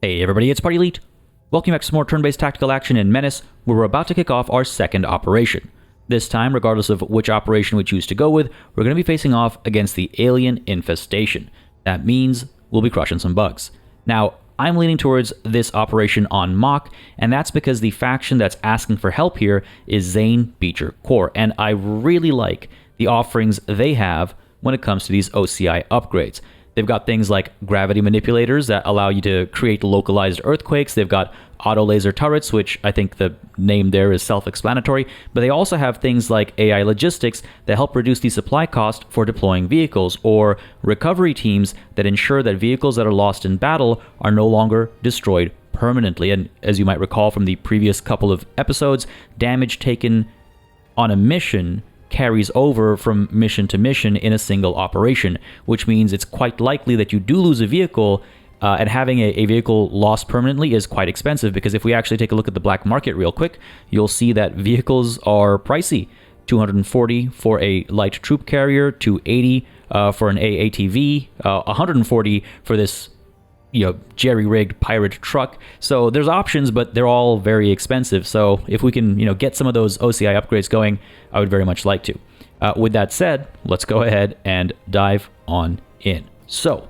Hey everybody, it's PartyElite. Welcome back to some more turn-based tactical action in MENACE, where we're about to kick off our second operation. This time, regardless of which operation we choose to go with, we're going to be facing off against the alien infestation. That means we'll be crushing some bugs. Now, I'm leaning towards this operation on Mock, and that's because the faction that's asking for help here is Zane Beecher Core, and I really like the offerings they have when it comes to these OCI upgrades. They've got things like gravity manipulators that allow you to create localized earthquakes. They've got auto laser turrets, which I think the name there is self-explanatory. But they also have things like AI logistics that help reduce the supply cost for deploying vehicles, or recovery teams that ensure that vehicles that are lost in battle are no longer destroyed permanently. And as you might recall from the previous couple of episodes, damage taken on a mission carries over from mission to mission in a single operation, which means it's quite likely that you do lose a vehicle, and having a vehicle lost permanently is quite expensive, because if we actually take a look at the black market real quick, you'll see that vehicles are pricey. $240 for a light troop carrier, $280 for an AATV, $140 for this jerry-rigged pirate truck. So there's options, but they're all very expensive. So if we can, get some of those OCI upgrades going, I would very much like to. With that said, let's go ahead and dive on in. So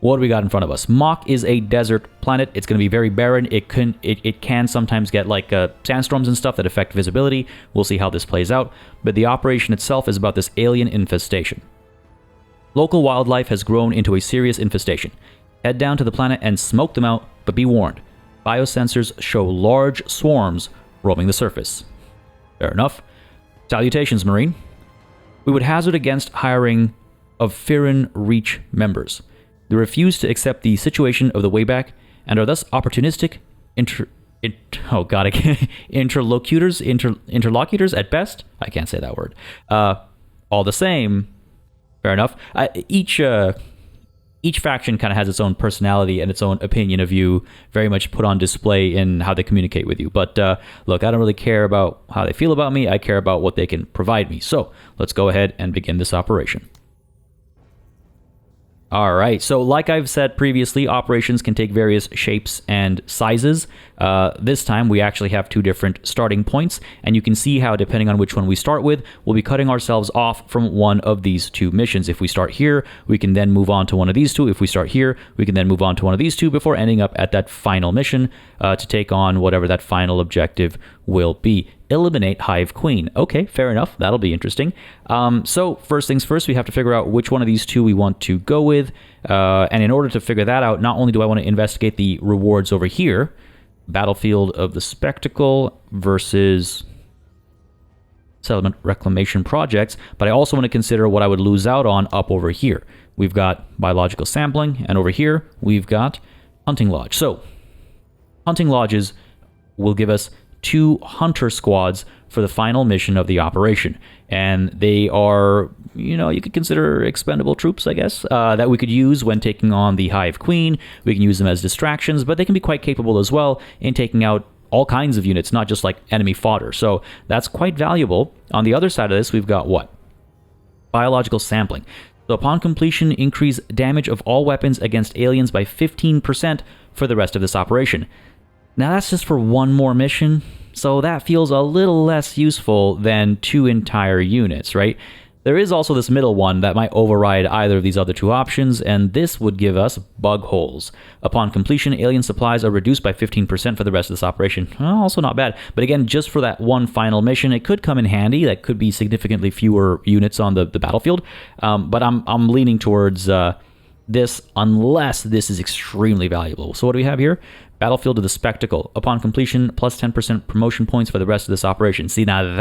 what do we got in front of us? Mock is a desert planet. It's going to be very barren. It can sometimes get like sandstorms and stuff that affect visibility. We'll see how this plays out. But the operation itself is about this alien infestation. Local wildlife has grown into a serious infestation. Head down to the planet and smoke them out, but be warned. Biosensors show large swarms roaming the surface. Fair enough. Salutations, Marine. We would hazard against hiring of Firin Reach members. They refuse to accept the situation of the wayback and are thus opportunistic interlocutors at best. I can't say that word. All the same, fair enough. Each faction kind of has its own personality and its own opinion of you, very much put on display in how they communicate with you. But look, I don't really care about how they feel about me. I care about what they can provide me. So let's go ahead and begin this operation. All right, so like I've said previously, operations can take various shapes and sizes. This time, we actually have two different starting points, and you can see how, depending on which one we start with, we'll be cutting ourselves off from one of these two missions. If we start here, we can then move on to one of these two. If we start here, we can then move on to one of these two before ending up at that final mission to take on whatever that final objective will be. Eliminate Hive Queen. Okay, fair enough. That'll be interesting. So first things first, we have to figure out which one of these two we want to go with. And in order to figure that out, not only do I want to investigate the rewards over here, Battlefield of the Spectacle versus Settlement Reclamation Projects, but I also want to consider what I would lose out on up over here. We've got Biological Sampling, and over here, we've got Hunting Lodge. So, Hunting Lodges will give us 2 hunter squads for the final mission of the operation. And they are, you could consider expendable troops, I guess, that we could use when taking on the Hive Queen. We can use them as distractions, but they can be quite capable as well in taking out all kinds of units, not just like enemy fodder. So that's quite valuable. On the other side of this, we've got what? Biological Sampling. So upon completion, increase damage of all weapons against aliens by 15% for the rest of this operation. Now that's just for one more mission, so that feels a little less useful than 2 entire units, right? There is also this middle one that might override either of these other 2 options, and this would give us bug holes. Upon completion, alien supplies are reduced by 15% for the rest of this operation. Also not bad, but again, just for that one final mission, it could come in handy. That could be significantly fewer units on the battlefield, but I'm leaning towards this, unless this is extremely valuable. So what do we have here? Battlefield of the Spectacle. Upon completion, plus 10% promotion points for the rest of this operation. See, now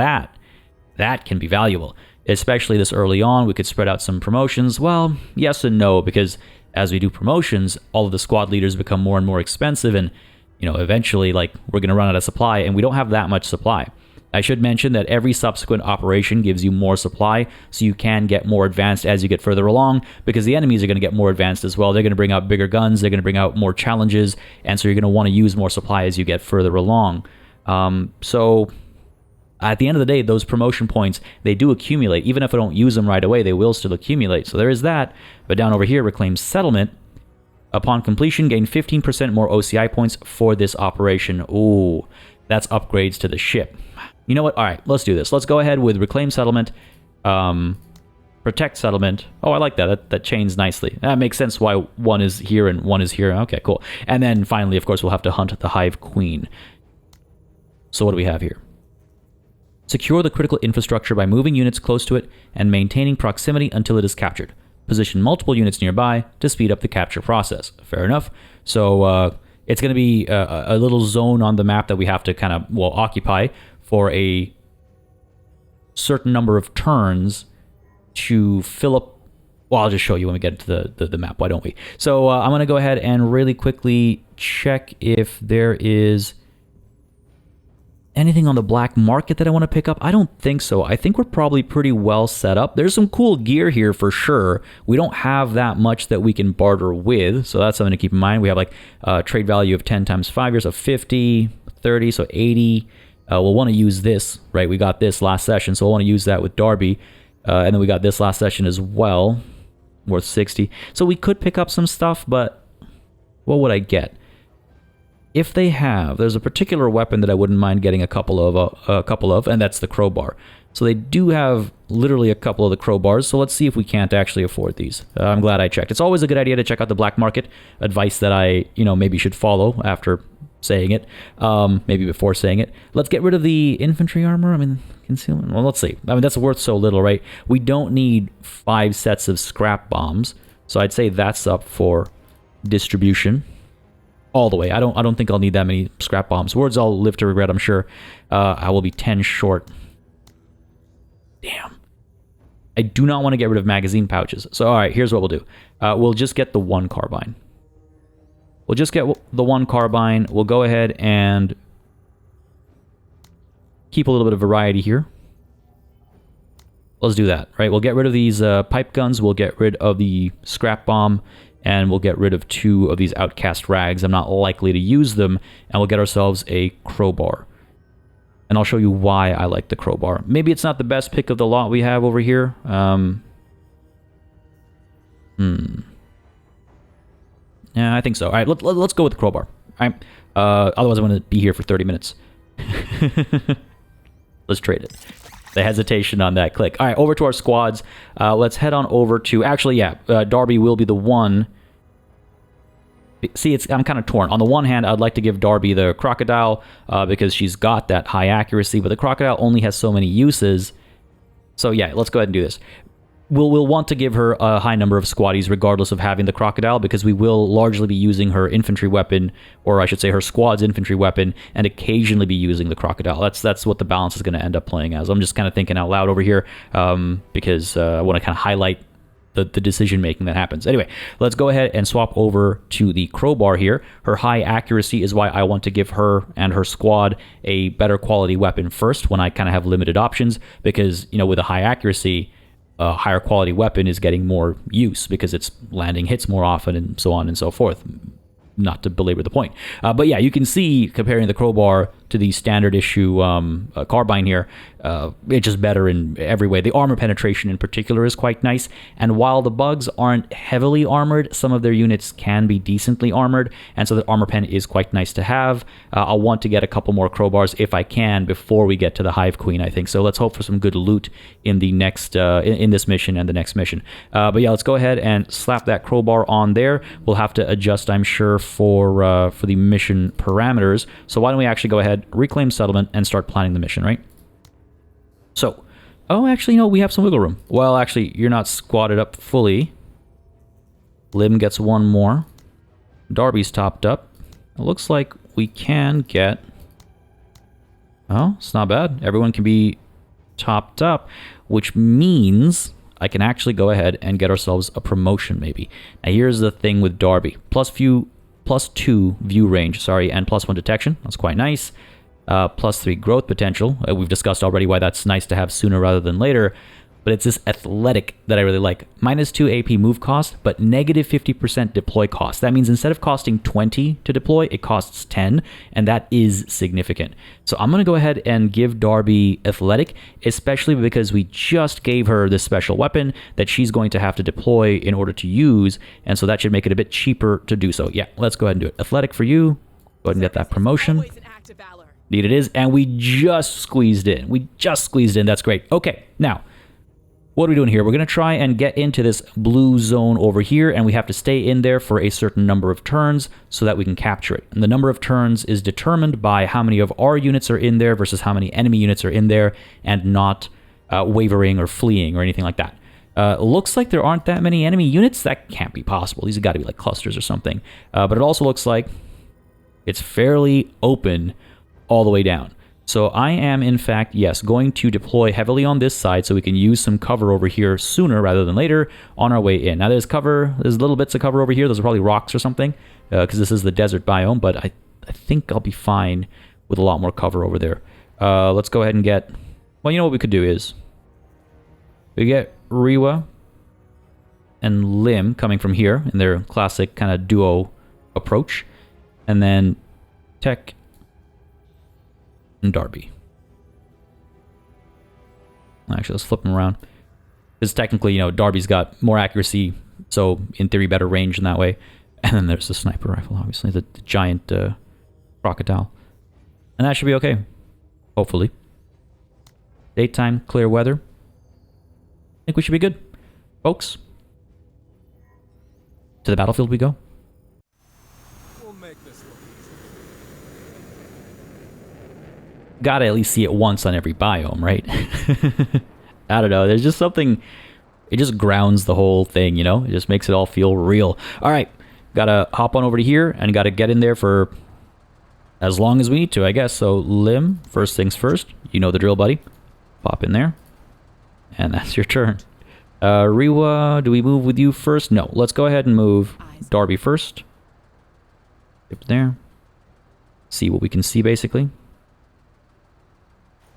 that can be valuable. Especially this early on, we could spread out some promotions. Well, yes and no, because as we do promotions, all of the squad leaders become more and more expensive, and eventually, we're going to run out of supply, and we don't have that much supply. I should mention that every subsequent operation gives you more supply, so you can get more advanced as you get further along, because the enemies are going to get more advanced as well. They're going to bring out bigger guns, they're going to bring out more challenges, and so you're going to want to use more supply as you get further along. So at the end of the day, those promotion points, they do accumulate. Even if I don't use them right away, they will still accumulate. So there is that. But down over here, Reclaim Settlement. Upon completion, gain 15% more OCI points for this operation. Ooh, that's upgrades to the ship. You know what? All right, let's do this. Let's go ahead with Reclaim Settlement, Protect Settlement. Oh, I like that. That chains nicely. That makes sense why one is here and one is here. Okay, cool. And then finally, of course, we'll have to hunt the Hive Queen. So what do we have here? Secure the critical infrastructure by moving units close to it and maintaining proximity until it is captured. Position multiple units nearby to speed up the capture process. Fair enough. So it's going to be a little zone on the map that we have to kind of, well, occupy for a certain number of turns to fill up. Well, I'll just show you when we get to the map. Why don't we? So I'm going to go ahead and really quickly check if there is anything on the black market that I want to pick up. I don't think so. I think we're probably pretty well set up. There's some cool gear here for sure. We don't have that much that we can barter with, so that's something to keep in mind. We have like trade value of 10 times 5 years, so 50, 30, so 80. We'll want to use this, right? We got this last session, so we'll want to use that with Darby. And then we got this last session as well, worth 60. So we could pick up some stuff, but what would I get? If they have, there's a particular weapon that I wouldn't mind getting a couple of, and that's the crowbar. So they do have literally a couple of the crowbars, so let's see if we can't actually afford these. I'm glad I checked. It's always a good idea to check out the black market. Advice that I, maybe should follow after saying it, maybe before saying it. Let's get rid of the infantry armor. I mean, concealment. Well, let's see. I mean, that's worth so little, right? We don't need 5 sets of scrap bombs, so I'd say that's up for distribution all the way. I don't think I'll need that many scrap bombs. Words I'll live to regret, I'm sure. I will be 10 short. Damn. I do not want to get rid of magazine pouches. So, all right, here's what we'll do. We'll just get the 1 carbine. We'll just get the 1 carbine. We'll go ahead and keep a little bit of variety here. Let's do that, right? We'll get rid of these pipe guns. We'll get rid of the scrap bomb. And we'll get rid of 2 of these outcast rags. I'm not likely to use them. And we'll get ourselves a crowbar. And I'll show you why I like the crowbar. Maybe it's not the best pick of the lot we have over here. Yeah, I think so. All right, let's go with the crowbar. All right. Otherwise, I'm going to be here for 30 minutes. Let's trade it. The hesitation on that click. All right, over to our squads. Let's head on over to... Actually, yeah, Darby will be the one... See, I'm kind of torn. On the one hand, I'd like to give Darby the crocodile because she's got that high accuracy, but the crocodile only has so many uses. So yeah, let's go ahead and do this. We'll want to give her a high number of squaddies regardless of having the crocodile because we will largely be using her infantry weapon, or I should say her squad's infantry weapon, and occasionally be using the crocodile. That's what the balance is going to end up playing as. I'm just kind of thinking out loud over here because I want to kind of highlight the decision making that happens. Anyway, let's go ahead and swap over to the crowbar here. Her high accuracy is why I want to give her and her squad a better quality weapon first when I kind of have limited options because, with a high accuracy, a higher quality weapon is getting more use because it's landing hits more often and so on and so forth. Not to belabor the point. But yeah, you can see comparing the crowbar to the standard issue carbine here, it's just better in every way. The armor penetration in particular is quite nice. And while the bugs aren't heavily armored, some of their units can be decently armored. And so the armor pen is quite nice to have. I'll want to get a couple more crowbars if I can before we get to the Hive Queen, I think. So let's hope for some good loot in the next, in this mission and the next mission. But yeah, let's go ahead and slap that crowbar on there. We'll have to adjust, I'm sure, for the mission parameters. So why don't we actually go ahead, reclaim settlement, and start planning the mission, right? So, oh, actually, no, we have some wiggle room. Well, actually, you're not squatted up fully. Lim gets 1 more. Darby's topped up. It looks like we can get... Oh, it's not bad. Everyone can be topped up, which means I can actually go ahead and get ourselves a promotion, maybe. Now, here's the thing with Darby. +2 view range, and +1 detection. That's quite nice. +3 growth potential. We've discussed already why that's nice to have sooner rather than later. but it's this athletic that I really like. -2 AP move cost, but -50% deploy cost. That means instead of costing 20 to deploy, it costs 10, and that is significant. So I'm going to go ahead and give Darby athletic, especially because we just gave her this special weapon that she's going to have to deploy in order to use, and so that should make it a bit cheaper to do so. Yeah, let's go ahead and do it. Athletic for you. Go ahead and get that promotion. Indeed it is, and we just squeezed in. We just squeezed in. That's great. Okay, now, what are we doing here? We're going to try and get into this blue zone over here, and we have to stay in there for a certain number of turns so that we can capture it. And the number of turns is determined by how many of our units are in there versus how many enemy units are in there, and not wavering or fleeing or anything like that. Looks like there aren't that many enemy units. That can't be possible. These have got to be like clusters or something. But it also looks like it's fairly open all the way down. So I am, in fact, yes, going to deploy heavily on this side so we can use some cover over here sooner rather than later on our way in. Now there's little bits of cover over here. Those are probably rocks or something, because this is the desert biome, but I think I'll be fine with a lot more cover over there. Let's go ahead and get... Well, you know what we could do is... We get Rewa and Lim coming from here in their classic kind of duo approach. And then Tech and Darby. Actually, let's flip them around. Because technically, you know, Darby's got more accuracy, so in theory better range in that way. And then there's the sniper rifle, obviously, the giant crocodile. And that should be okay. Hopefully. Daytime, clear weather. I think we should be good. Folks. To the battlefield we go. Gotta at least see it once on every biome, right? I don't know. There's just something... It just grounds the whole thing, you know? It just makes it all feel real. Alright. Gotta hop on over to here and gotta get in there for as long as we need to, I guess. So, Lim, first things first. You know the drill, buddy. Pop in there. And that's your turn. Rewa, do we move with you first? No. Let's go ahead and move Darby first. Up there. See what we can see, basically.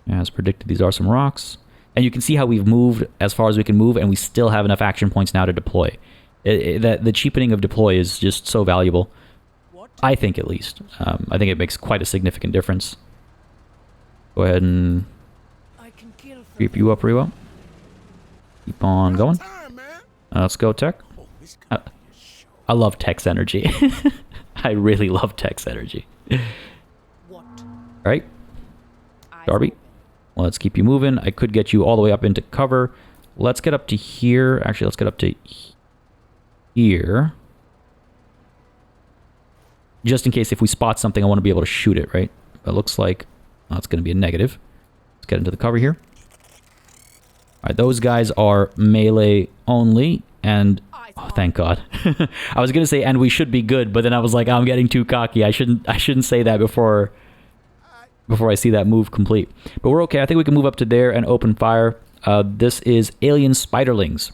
As predicted, these are some rocks. And you can see how we've moved as far as we can move, and we still have enough action points now to deploy. The cheapening of deploy is just so valuable. I think, at least. I think it makes quite a significant difference. Go ahead and creep you up, Rewa. Keep on going. Let's go, Tech. I love Tech's energy. I really love Tech's energy. Alright. Darby. Let's keep you moving. I could get you all the way up into cover. Let's get up to here. Actually, let's get up to here. Just in case if we spot something, I want to be able to shoot it, right? But it looks like it's going to be a negative. Let's get into the cover here. Alright, those guys are melee only, and... Oh, thank God. I was going to say, and we should be good, but then I was like, I'm getting too cocky. I shouldn't say that before I see that move complete. But we're okay. I think we can move up to there and open fire. This is alien spiderlings.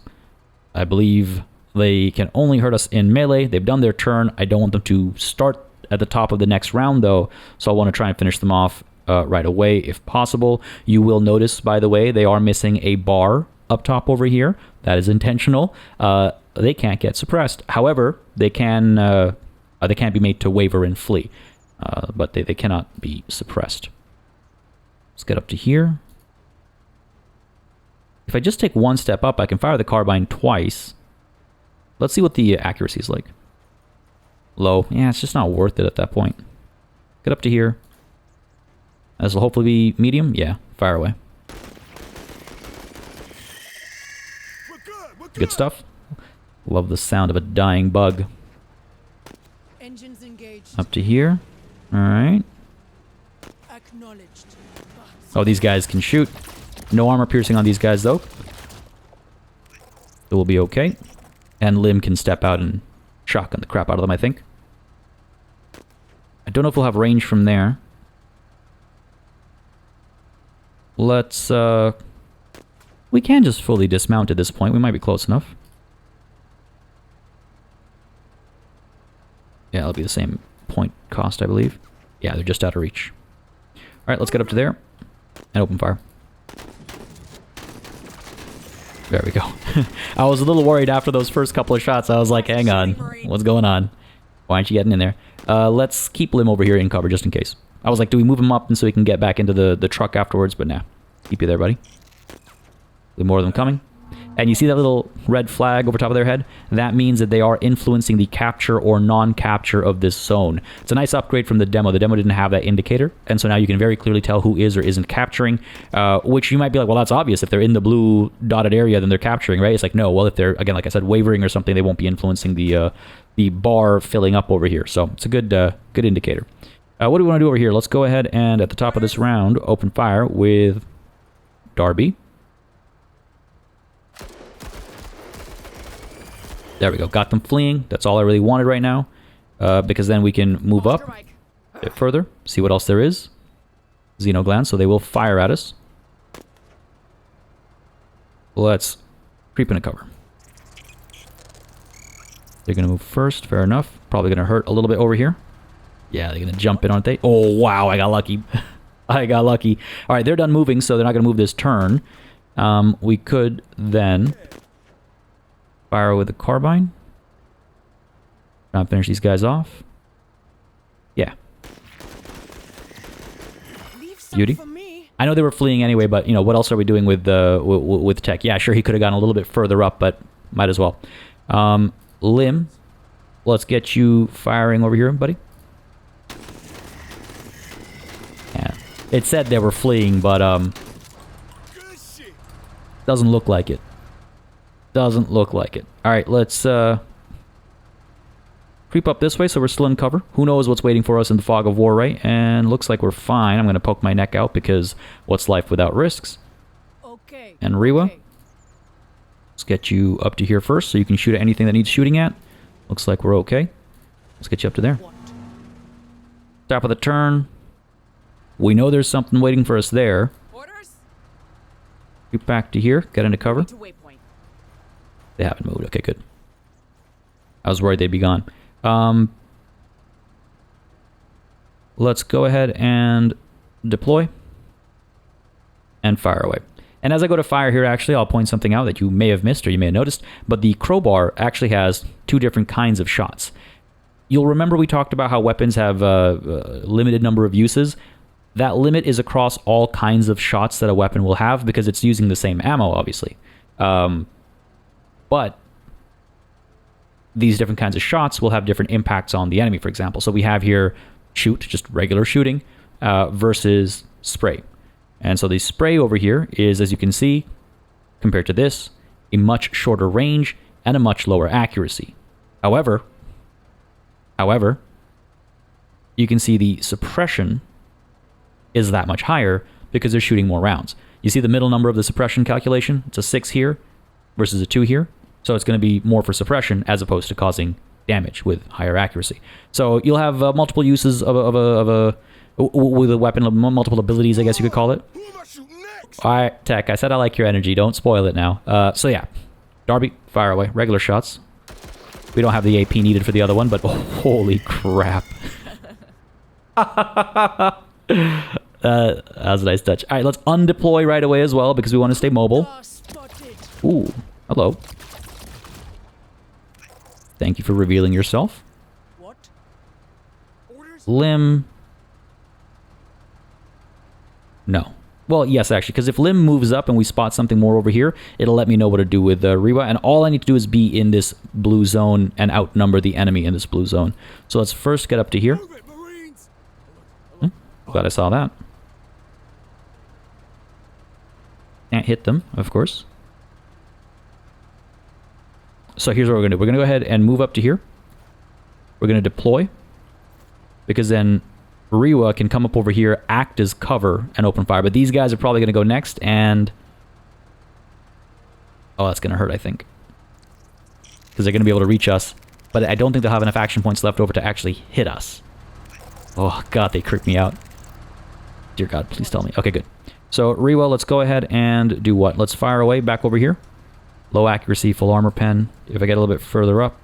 I believe they can only hurt us in melee. They've done their turn. I don't want them to start at the top of the next round, though, so I want to try and finish them off right away if possible. You will notice, by the way, they are missing a bar up top over here. That is intentional. They can't get suppressed. However, they can be made to waver and flee. But they cannot be suppressed. Let's get up to here. If I just take one step up, I can fire the carbine twice. Let's see what the accuracy is like. Low. Yeah, it's just not worth it at that point. Get up to here. This will hopefully be medium. Yeah, fire away. Good stuff. Love the sound of a dying bug. Engines engaged. Up to here. Alright. Oh, these guys can shoot. No armor piercing on these guys, though. It will be okay. And Lim can step out and shotgun the crap out of them, I think. I don't know if we'll have range from there. Let's, we can just fully dismount at this point. We might be close enough. Yeah, it'll be the same point cost, I believe. Yeah, they're just out of reach. Alright, let's get up to there and open fire. There we go. I was a little worried after those first couple of shots. I was like, hang on. What's going on? Why aren't you getting in there? Let's keep Lim over here in cover just in case. I was like, do we move him up and so he can get back into the truck afterwards? But nah. Keep you there, buddy. More of them coming. And you see that little red flag over top of their head? That means that they are influencing the capture or non-capture of this zone. It's a nice upgrade from the demo. The demo didn't have that indicator, and so now you can very clearly tell who is or isn't capturing, which you might be like, well, that's obvious. If they're in the blue dotted area, then they're capturing, right? It's like, no, well, if they're, again, like I said, wavering or something, they won't be influencing the bar filling up over here. So it's a good indicator. What do we want to do over here? Let's go ahead and, at the top of this round, open fire with Darby. There we go. Got them fleeing. That's all I really wanted right now. Because then we can move up a bit further. See what else there is. Xenoglands, so they will fire at us. Let's creep into cover. They're going to move first. Fair enough. Probably going to hurt a little bit over here. Yeah, they're going to jump in, aren't they? Oh, wow. I got lucky. I got lucky. All right, they're done moving, so they're not going to move this turn. We could then fire with the carbine. Try and finish these guys off. Yeah. Beauty. I know they were fleeing anyway, but you know what else are we doing with tech? Yeah, sure, he could have gone a little bit further up, but might as well. Lim, let's get you firing over here, buddy. Yeah, it said they were fleeing, but doesn't look like it. Doesn't look like it. Alright, let's creep up this way so we're still in cover. Who knows what's waiting for us in the fog of war, right? And looks like we're fine. I'm going to poke my neck out because what's life without risks? Okay. And Rewa, okay. Let's get you up to here first so you can shoot at anything that needs shooting at. Looks like we're okay. Let's get you up to there. Top of the turn. We know there's something waiting for us there. Orders? Creep back to here. Get into cover. To waypoint. They haven't moved. Okay, good. I was worried they'd be gone. Let's go ahead and deploy and fire away. And as I go to fire here, actually, I'll point something out that you may have missed or you may have noticed, but the crowbar actually has two different kinds of shots. You'll remember we talked about how weapons have a limited number of uses. That limit is across all kinds of shots that a weapon will have because it's using the same ammo, obviously. But these different kinds of shots will have different impacts on the enemy, for example. So we have here shoot, just regular shooting, versus spray. And so the spray over here is, as you can see, compared to this, a much shorter range and a much lower accuracy. However, you can see the suppression is that much higher because they're shooting more rounds. You see the middle number of the suppression calculation? It's a 6 here versus a 2 here. So it's going to be more for suppression as opposed to causing damage with higher accuracy. So you'll have multiple uses with a weapon, multiple abilities, I guess you could call it. Alright, Tech, I said I like your energy. Don't spoil it now. So yeah, Darby, fire away. Regular shots. We don't have the AP needed for the other one, but oh, holy crap. That was a nice touch. Alright, let's undeploy right away as well because we want to stay mobile. Ooh, hello. Thank you for revealing yourself. What? Orders? Lim. No. Well, yes, actually, because if Lim moves up and we spot something more over here, it'll let me know what to do with Rewa, and all I need to do is be in this blue zone and outnumber the enemy in this blue zone. So let's first get up to here. Glad I saw that. Can't hit them, of course. So here's what we're going to do. We're going to go ahead and move up to here. We're going to deploy. Because then Rewa can come up over here, act as cover, and open fire. But these guys are probably going to go next, and... oh, that's going to hurt, I think. Because they're going to be able to reach us. But I don't think they'll have enough action points left over to actually hit us. Oh, God, they creeped me out. Dear God, please tell me. Okay, good. So, Rewa, let's go ahead and do what? Let's fire away back over here. Low accuracy, full armor pen. If I get a little bit further up.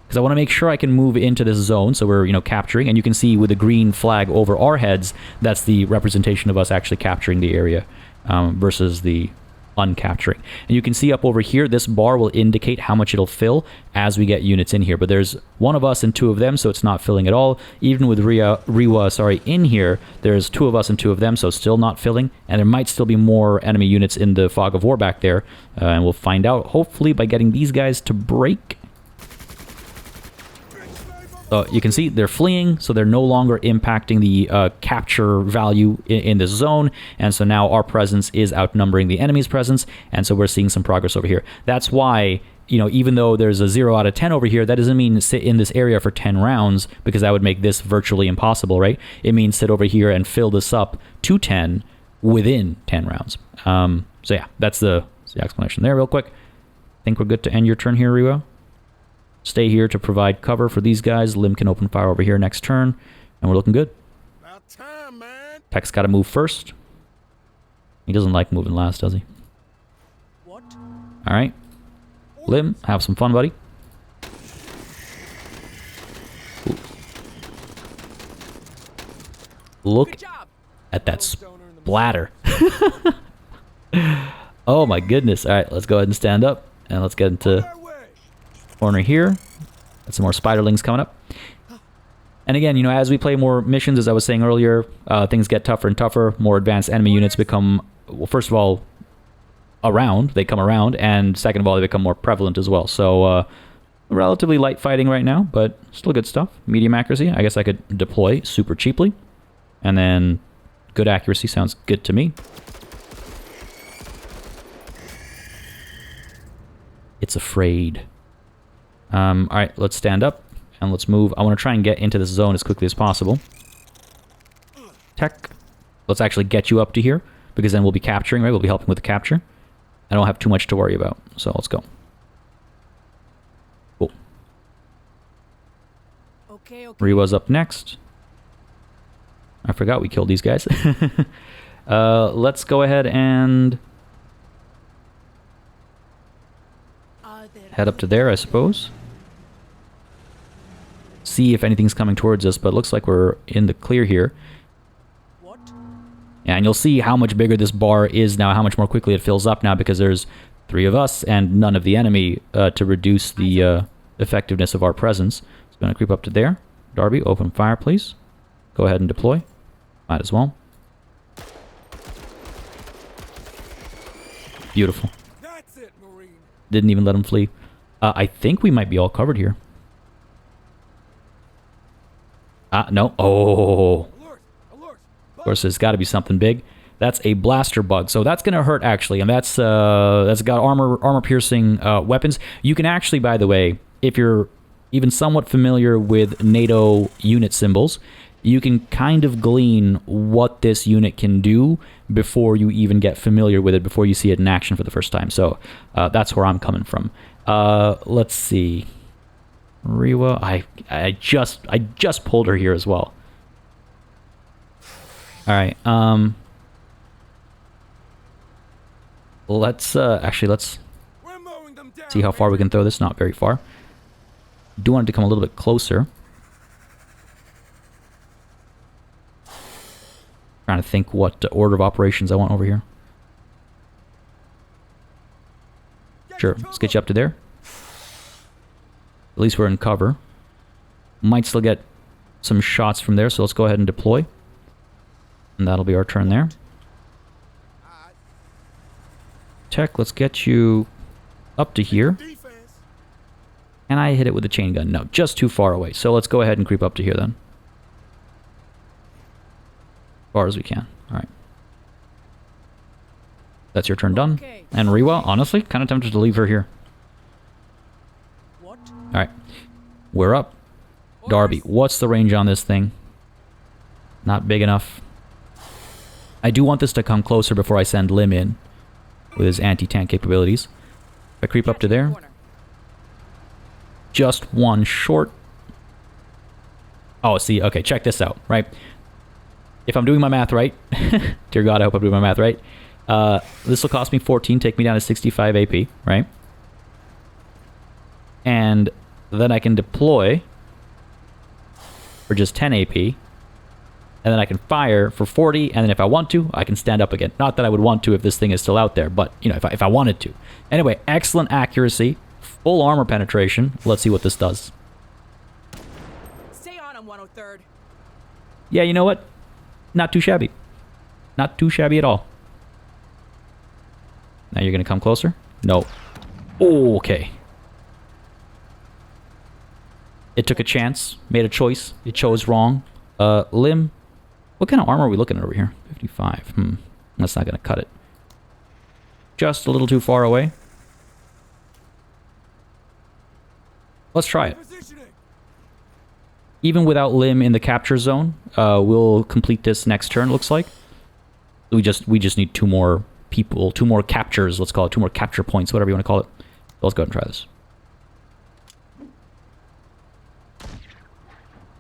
Because I want to make sure I can move into this zone, so we're, you know, capturing. And you can see with the green flag over our heads, that's the representation of us actually capturing the area versus the uncapturing. And you can see up over here, this bar will indicate how much it'll fill as we get units in here. But there's one of us and two of them, so it's not filling at all. Even with Riwa, in here, there's two of us and two of them, so still not filling. And there might still be more enemy units in the fog of war back there. And we'll find out, hopefully, by getting these guys to break. You can see they're fleeing, so they're no longer impacting the capture value in this zone, and so now our presence is outnumbering the enemy's presence, and so we're seeing some progress over here. That's why, you know, even though there's a 0 out of 10 over here, that doesn't mean sit in this area for 10 rounds, because that would make this virtually impossible, right? It means sit over here and fill this up to 10 within 10 rounds. So yeah, that's the explanation there real quick. I think we're good to end your turn here, Riwa. Stay here to provide cover for these guys. Lim can open fire over here next turn, and we're looking good. About time, man. Tech's got to move first. He doesn't like moving last, does he? What? All right. Lim, have some fun, buddy. Ooh. Look at that splatter. Oh my goodness. All right, let's go ahead and stand up, and let's get into corner here. Got some more spiderlings coming up. And again, you know, as we play more missions, as I was saying earlier, things get tougher and tougher. More advanced enemy units become, well, first of all, around. They come around, and second of all, they become more prevalent as well. So, relatively light fighting right now, but still good stuff. Medium accuracy. I guess I could deploy super cheaply. And then good accuracy sounds good to me. It's afraid. Alright, let's stand up and let's move. I want to try and get into this zone as quickly as possible. Tech, let's actually get you up to here, because then we'll be capturing, right? We'll be helping with the capture. I don't have too much to worry about, so let's go. Cool. Okay. Riwa's up next. I forgot we killed these guys. Let's go ahead and head up to there, I suppose. See if anything's coming towards us, but it looks like we're in the clear here. What? And you'll see how much bigger this bar is now, how much more quickly it fills up now, because there's 3 of us and none of the enemy to reduce the effectiveness of our presence. So I'm going to creep up to there. Darby, open fire, please. Go ahead and deploy. Might as well. Beautiful. That's it, Marine. Didn't even let him flee. I think we might be all covered here. No. Oh. Alert! Alert! Of course, there's got to be something big. That's a blaster bug, so that's going to hurt, actually. And that's got armor-piercing weapons. You can actually, by the way, if you're even somewhat familiar with NATO unit symbols, you can kind of glean what this unit can do before you even get familiar with it, before you see it in action for the first time. So that's where I'm coming from. Let's see. Riwa, I just pulled her here as well. All right. Let's see how far we can throw this. Not very far. Do want it to come a little bit closer. Trying to think what order of operations I want over here. Sure, let's get you up to there. At least we're in cover. Might still get some shots from there, so let's go ahead and deploy. And that'll be our turn there. Tech, let's get you up to here. And I hit it with a chain gun. No, just too far away. So let's go ahead and creep up to here then. As far as we can. Alright. That's your turn done. Okay. And Riwa, honestly, kind of tempted to leave her here. What? Alright. We're up. Darby, what's the range on this thing? Not big enough. I do want this to come closer before I send Lim in with his anti-tank capabilities. If I creep up to there. Just one short. Oh, see, okay, check this out, right? If I'm doing my math right, dear God, I hope I'm doing my math right. This will cost me 14, take me down to 65 AP, right? And then I can deploy for just 10 AP. and then I can fire for 40, and then if I want to, I can stand up again. Not that I would want to if this thing is still out there, but, you know, if I wanted to. Anyway, excellent accuracy, full armor penetration. Let's see what this does. Stay on him, 103rd. Yeah, you know what? Not too shabby. Not too shabby at all. Now you're going to come closer? No. Okay. It took a chance, made a choice. It chose wrong. Limb. What kind of armor are we looking at over here? 55. That's not going to cut it. Just a little too far away. Let's try it. Positioning. Even without Limb in the capture zone, we'll complete this next turn, looks like. We just need 2 more people, 2 more captures, let's call it. 2 more capture points, whatever you want to call it. So let's go ahead and try this.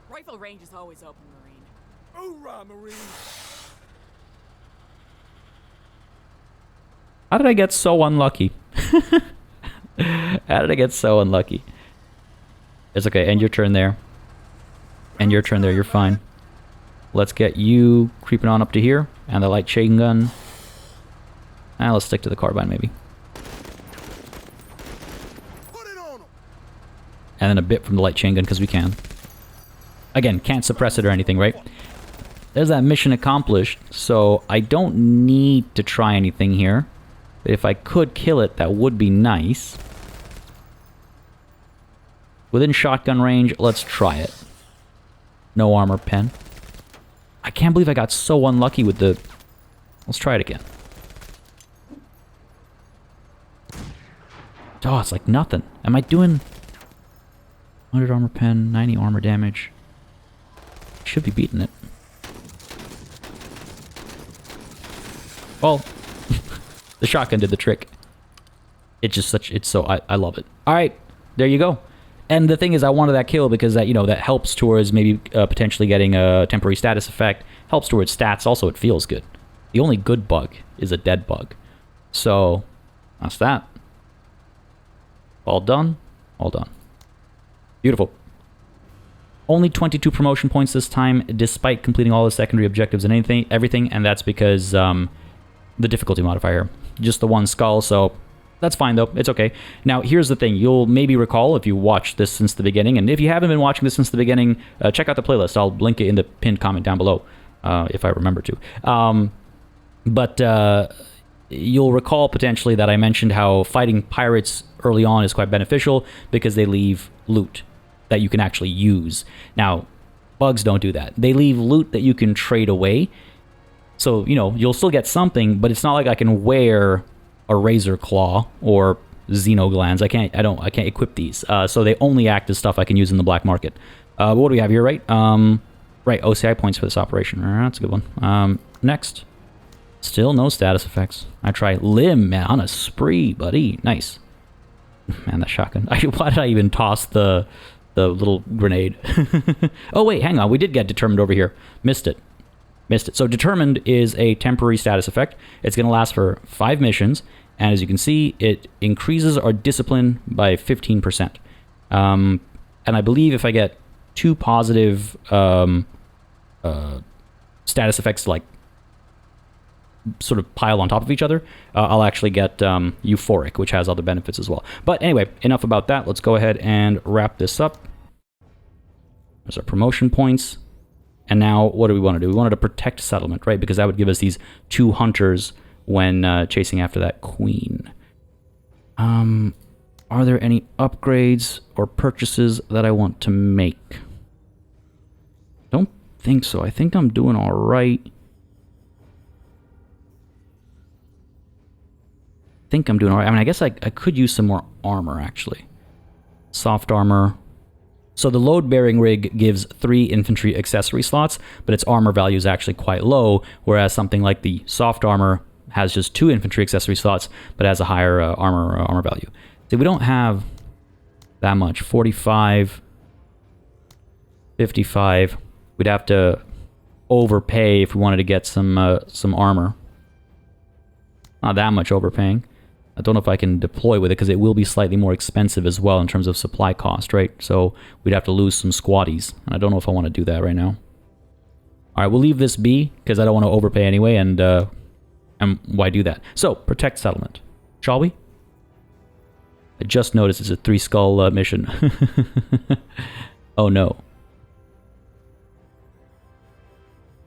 Rifle range is always open, Marine. Hoorah, Marine. How did I get so unlucky? How did I get so unlucky? It's okay, end your turn there. End your turn there, you're fine. Let's get you creeping on up to here. And the light chain gun. Let's stick to the carbine, maybe. Put it on him. And then a bit from the light chain gun, because we can. Again, can't suppress it or anything, right? There's that mission accomplished, so I don't need to try anything here. But if I could kill it, that would be nice. Within shotgun range, let's try it. No armor pen. I can't believe I got so unlucky with the... Let's try it again. Oh, it's like nothing. Am I doing... 100 armor pen, 90 armor damage. Should be beating it. Well, the shotgun did the trick. It's just such... It's so... I love it. Alright, there you go. And the thing is, I wanted that kill because that, you know, that helps towards maybe potentially getting a temporary status effect. Helps towards stats. Also, it feels good. The only good bug is a dead bug. So, that's that. All done. All done. Beautiful. Only 22 promotion points this time, despite completing all the secondary objectives and everything, and that's because the difficulty modifier. Just the 1 skull, so... That's fine, though. It's okay. Now, here's the thing. You'll maybe recall if you watched this since the beginning, and if you haven't been watching this since the beginning, check out the playlist. I'll link it in the pinned comment down below, if I remember to. But you'll recall potentially that I mentioned how fighting pirates early on is quite beneficial because they leave loot that you can actually use. Now, bugs don't do that. They leave loot that you can trade away. So, you know, you'll still get something, but it's not like I can wear... a razor claw or xenoglands. I can't equip these. So they only act as stuff I can use in the black market. What do we have here, right? Right, OCI points for this operation. That's a good one. Next. Still no status effects. I try Limb, man, on a spree, buddy. Nice. Man, that shotgun. Why did I even toss the little grenade? Oh, wait, hang on. We did get determined over here. Missed it. So Determined is a temporary status effect. It's going to last for 5 missions. And as you can see, it increases our discipline by 15%. And I believe if I get 2 positive status effects like sort of pile on top of each other, I'll actually get Euphoric, which has other benefits as well. But anyway, enough about that. Let's go ahead and wrap this up. There's our promotion points. And now, what do we want to do? We wanted to protect settlement, right? Because that would give us these 2 hunters when chasing after that queen. Are there any upgrades or purchases that I want to make? Don't think so. I think I'm doing all right. I mean, I guess I could use some more armor, actually. Soft armor. So the load-bearing rig gives 3 infantry accessory slots, but its armor value is actually quite low, whereas something like the soft armor has just 2 infantry accessory slots, but has a higher armor value. See, we don't have that much. 45, 55. We'd have to overpay if we wanted to get some armor. Not that much overpaying. I don't know if I can deploy with it because it will be slightly more expensive as well in terms of supply cost, right? So we'd have to lose some squaddies. And I don't know if I want to do that right now. All right, we'll leave this be because I don't want to overpay anyway, and why do that? So, protect settlement. Shall we? I just noticed it's a 3-skull mission. Oh no.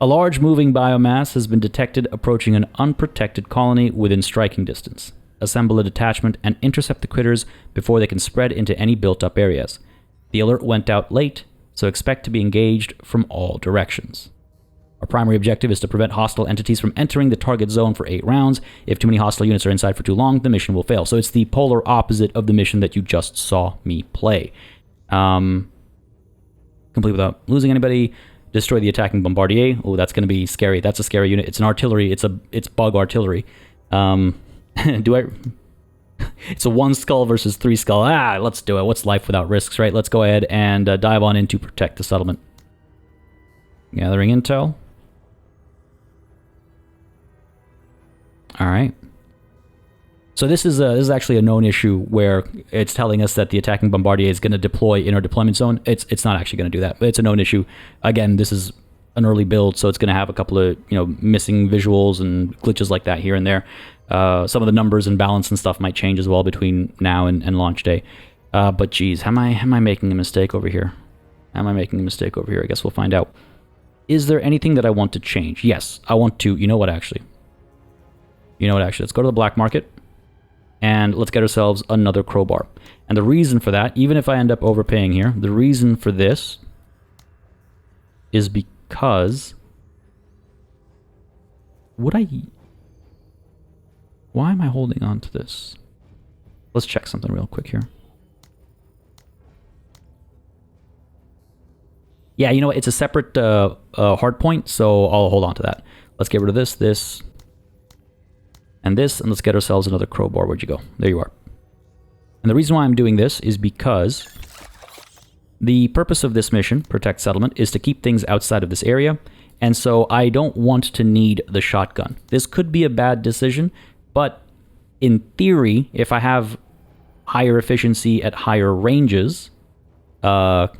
A large moving biomass has been detected approaching an unprotected colony within striking distance. Assemble a detachment and intercept the critters before they can spread into any built-up areas. The alert went out late, so expect to be engaged from all directions. Our primary objective is to prevent hostile entities from entering the target zone for 8 rounds. If too many hostile units are inside for too long, the mission will fail. So it's the polar opposite of the mission that you just saw me play. Complete without losing anybody. Destroy the attacking bombardier. Oh, that's going to be scary. That's a scary unit. It's an artillery. It's bug artillery. Do I... It's a 1 skull versus 3 skull. Let's do it. What's life without risks, right? Let's go ahead and dive on in to protect the settlement. Gathering intel. All right. So this is actually a known issue where it's telling us that the attacking bombardier is going to deploy in our deployment zone. It's not actually going to do that, but it's a known issue. Again, this is an early build, so it's going to have a couple of missing visuals and glitches like that here and there. Some of the numbers and balance and stuff might change as well between now and launch day. But geez, am I making a mistake over here? Am I making a mistake over here? I guess we'll find out. Is there anything that I want to change? Yes, I want to. You know what, actually? Let's go to the black market and let's get ourselves another crowbar. And the reason for that, even if I end up overpaying here, the reason for this is because... Why am I holding on to this? Let's check something real quick here. Yeah, you know what? It's a separate hard point, so I'll hold on to that. Let's get rid of this, and this, and let's get ourselves another crowbar. Where'd you go? There you are. And the reason why I'm doing this is because the purpose of this mission, Protect Settlement, is to keep things outside of this area, and so I don't want to need the shotgun. This could be a bad decision, but in theory, if I have higher efficiency at higher ranges, the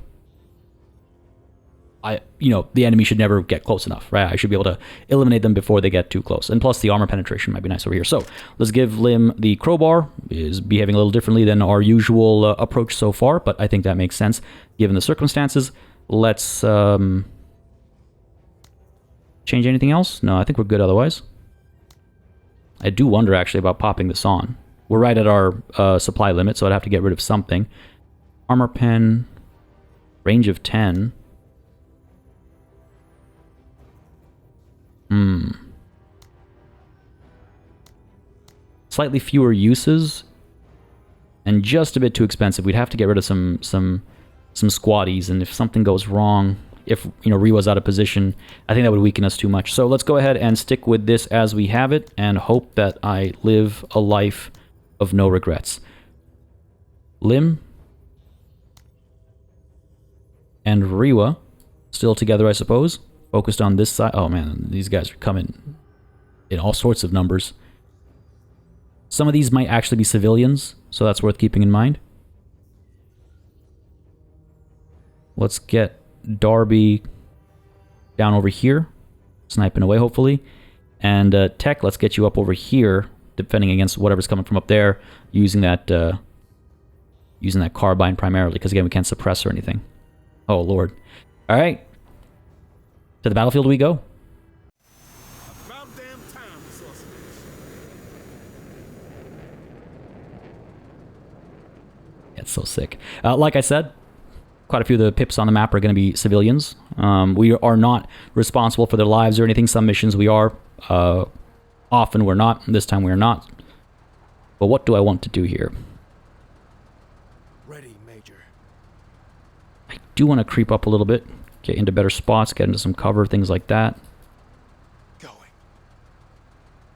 enemy should never get close enough, right? I should be able to eliminate them before they get too close. And plus, the armor penetration might be nice over here. So, let's give Lim the crowbar. Is behaving a little differently than our usual approach so far, but I think that makes sense given the circumstances. Let's change anything else? No, I think we're good otherwise. I do wonder, actually, about popping this on. We're right at our supply limit, so I'd have to get rid of something. Armor pen, range of 10... Slightly fewer uses and just a bit too expensive. We'd have to get rid of some squaddies, and if something goes wrong, if Riwa's out of position, I think that would weaken us too much. So let's go ahead and stick with this as we have it and hope that I live a life of no regrets. Lim and Riwa still together, I suppose. Focused on this side. Oh man, these guys are coming in all sorts of numbers. Some of these might actually be civilians, so that's worth keeping in mind. Let's get Darby down over here, sniping away hopefully. And Tech, let's get you up over here, defending against whatever's coming from up there, using that carbine primarily, because again, we can't suppress or anything. Oh lord. All right. To the battlefield we go. About damn time, sausages. It's so sick. Like I said, quite a few of the pips on the map are going to be civilians. We are not responsible for their lives or anything. Some missions we are. Often we're not. This time we are not. But what do I want to do here? Ready, Major. I do want to creep up a little bit. Get into better spots, get into some cover, things like that. Going.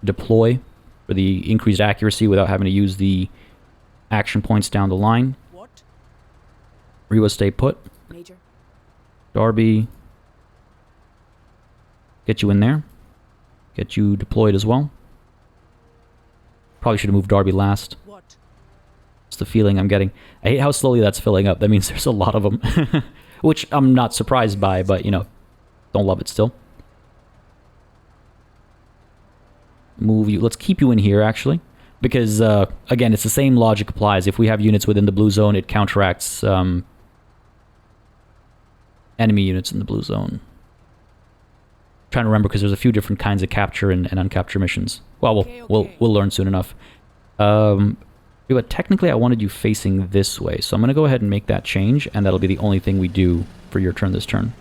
Deploy for the increased accuracy without having to use the action points down the line. What? Riwa, stay put. Major? Darby, get you in there. Get you deployed as well. Probably should have moved Darby last. What? It's the feeling I'm getting. I hate how slowly that's filling up. That means there's a lot of them. Which I'm not surprised by, but, don't love it still. move you. Let's keep you in here, actually. Because, again, it's the same logic applies. If we have units within the blue zone, it counteracts enemy units in the blue zone. Trying to remember because there's a few different kinds of capture and uncapture missions. Well, we'll learn soon enough. But technically, I wanted you facing this way, so I'm going to go ahead and make that change, and that'll be the only thing we do for your turn this turn.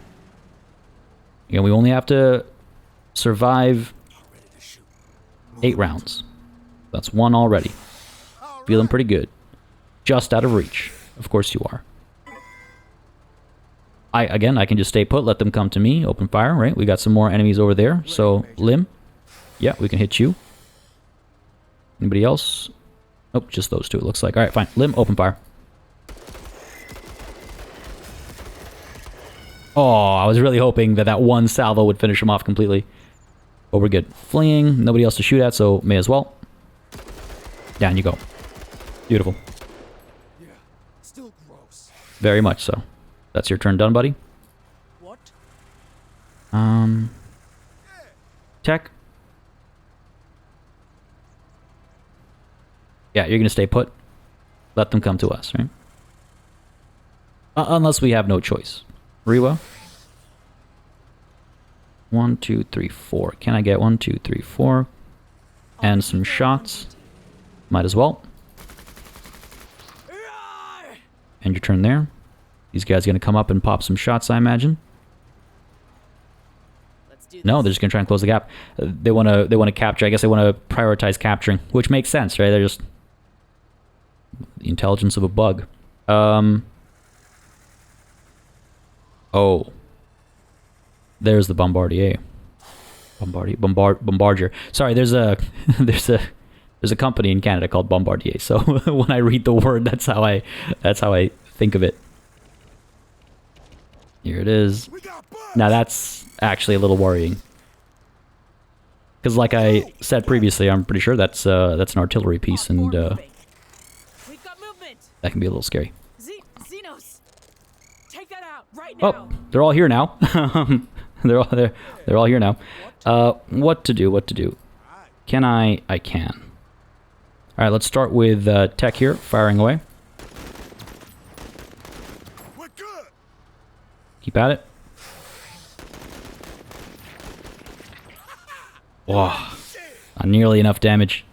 Again, we only have to survive 8 rounds. That's 1 already. Feeling pretty good. Just out of reach. Of course you are. Again, I can just stay put, let them come to me, open fire, right? We got some more enemies over there. So, Lim. Yeah, we can hit you. Anybody else? Nope, just those two, it looks like. Alright, fine. Lim, open fire. Oh, I was really hoping that that one salvo would finish him off completely. But we're good. Fleeing, nobody else to shoot at, so may as well. Down you go. Beautiful. Yeah, still gross. Very much so. That's your turn done, buddy. What? Tech. Yeah, you're gonna stay put. Let them come to us, right? Unless we have no choice. Rewa. 1, 2, 3, 4. Can I get 1, 2, 3, 4? And some shots. Might as well. And your turn there. These guys are gonna come up and pop some shots, I imagine. No, they're just gonna try and close the gap. They wanna capture. I guess they wanna prioritize capturing, which makes sense, right? They're just the intelligence of a bug. Oh, there's the bombardier. Bombardier. Sorry, there's a there's a company in Canada called Bombardier. So when I read the word, that's how I think of it. Here it is. Now that's actually a little worrying. Because like I said previously, I'm pretty sure that's an artillery piece, and that can be a little scary. Xenos, take that out right now. Oh, they're all here now. they're all here now. What to do? What to do? Can I can. All right, let's start with Tech here, firing away. Keep at it. Wow, not nearly enough damage.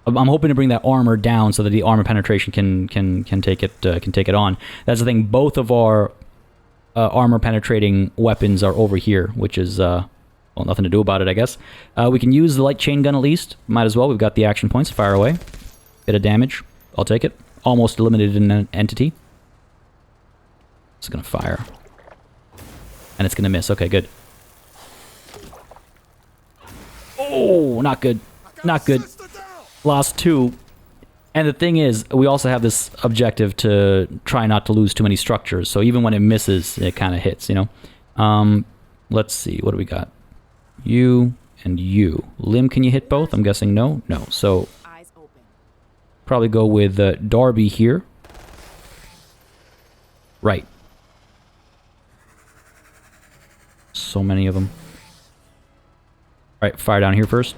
I'm hoping to bring that armor down so that the armor penetration can take it on. That's the thing. Both of our armor penetrating weapons are over here, which is well, nothing to do about it, I guess. We can use the light chain gun at least. Might as well. We've got the action points. Fire away. Bit of damage. I'll take it. Almost eliminated an entity. It's gonna fire, and it's gonna miss. Okay, good. Oh, not good. Not good. Lost 2. And the thing is, we also have this objective to try not to lose too many structures. So even when it misses, it kind of hits, you know? Let's see. What do we got? You and you. Lim, can you hit both? I'm guessing no? No. So Eyes open. probably go with Darby here. Right. So many of them. Alright, fire down here first.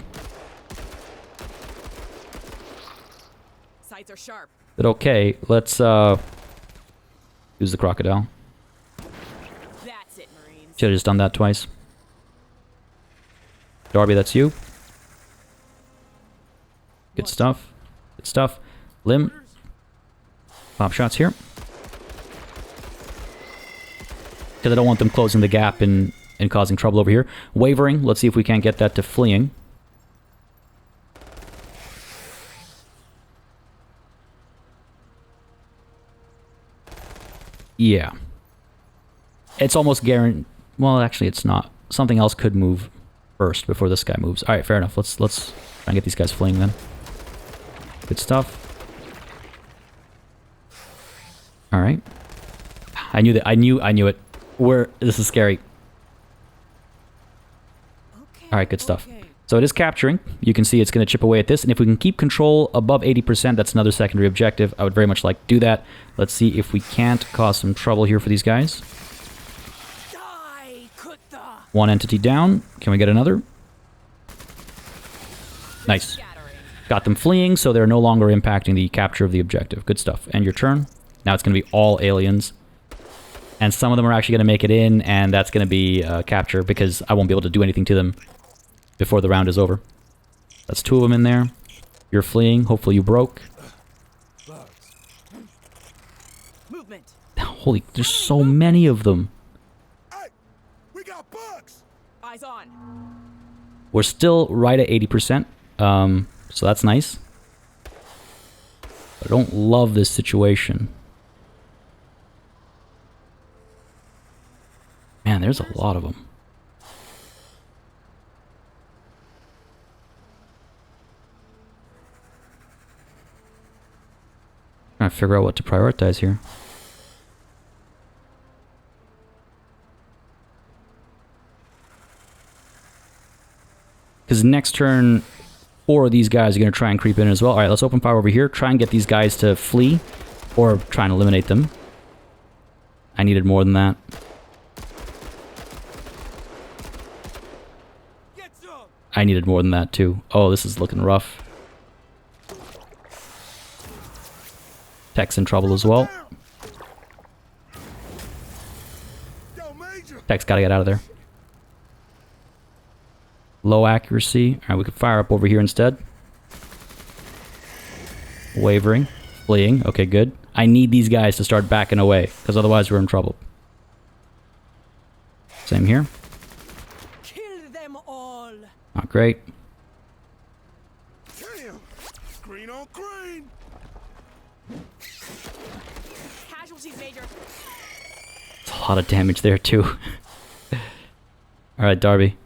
Sights are sharp. But okay, let's use the crocodile. That's it, Marines. Should have just done that twice. Darby, that's you. Good stuff. Good stuff. Lim. Pop shots here. Because I don't want them closing the gap and causing trouble over here. Wavering. Let's see if we can't get that to fleeing. Yeah. It's almost guaranteed. Well, actually, it's not. Something else could move first before this guy moves. All right, fair enough. Let's try and get these guys fleeing then. Good stuff. All right. I knew that. I knew it. This is scary. All right, good stuff. So it is capturing. You can see it's going to chip away at this. And if we can keep control above 80%, that's another secondary objective. I would very much like to do that. Let's see if we can't cause some trouble here for these guys. One entity down. Can we get another? Nice. Got them fleeing, so they're no longer impacting the capture of the objective. Good stuff. End your turn. Now it's going to be all aliens. And some of them are actually going to make it in, and that's going to be capture because I won't be able to do anything to them before the round is over. That's 2 of them in there. You're fleeing. Hopefully you broke. Movement. Holy, there's so many of them. Hey, we got bugs. Eyes on. We're still right at 80%, so that's nice. But I don't love this situation. Man, there's a lot of them. Trying to figure out what to prioritize here. Because next turn, 4 of these guys are going to try and creep in as well. Alright, let's open fire over here. Try and get these guys to flee. Or try and eliminate them. I needed more than that. Get some. I needed more than that too. Oh, this is looking rough. Tech's in trouble as well. Yo, Major. Tech's gotta get out of there. Low accuracy. Alright, we can fire up over here instead. Wavering. Fleeing. Okay, good. I need these guys to start backing away, because otherwise we're in trouble. Same here. Kill them all. Not great. Damn. Green on green. Casualties, Major. It's a lot of damage there too. Alright, Darby.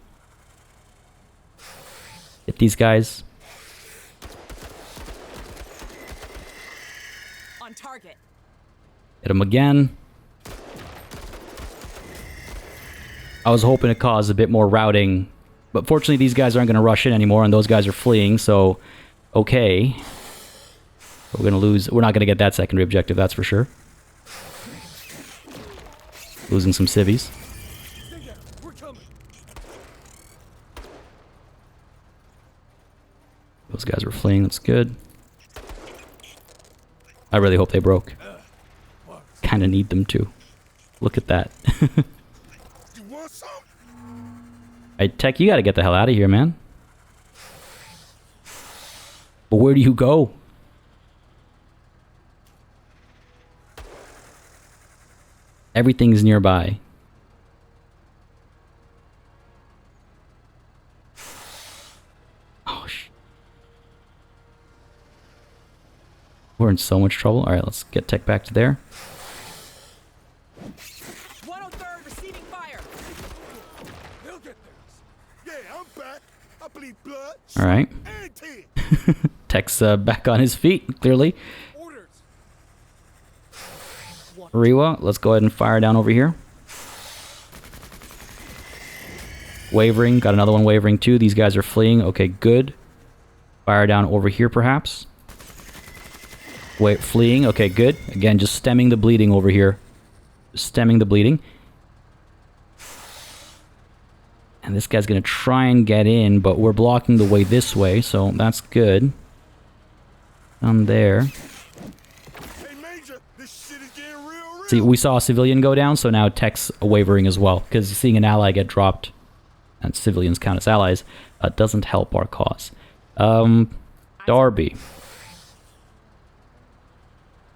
Hit these guys. On target. Hit them again. I was hoping to cause a bit more routing, but fortunately these guys aren't going to rush in anymore, and those guys are fleeing, so okay. We're going to lose. We're not going to get that secondary objective, that's for sure. Losing some civvies. We're coming. Those guys were fleeing, that's good. I really hope they broke. Kind of need them to. Look at that. You want some? Hey, Tech, you gotta get the hell out of here, man. But where do you go? Everything's nearby. Oh, we're in so much trouble. Alright, let's get Tech back to there. 103rd receiving fire. They'll get theirs. Yeah, I'm back. I bleed blood. Alright. And tears. Tech's back on his feet, clearly. Orders. Rewa, let's go ahead and fire down over here. Wavering, got another one wavering too. These guys are fleeing. Okay, good. Fire down over here perhaps. Wait, fleeing. Okay, good. Again, just stemming the bleeding over here. Stemming the bleeding. And this guy's going to try and get in, but we're blocking the way this way, so that's good. Down there. Hey, Major, this shit is getting real. See, we saw a civilian go down, so now Tech's wavering as well, because seeing an ally get dropped, and civilians count as allies, doesn't help our cause. Darby.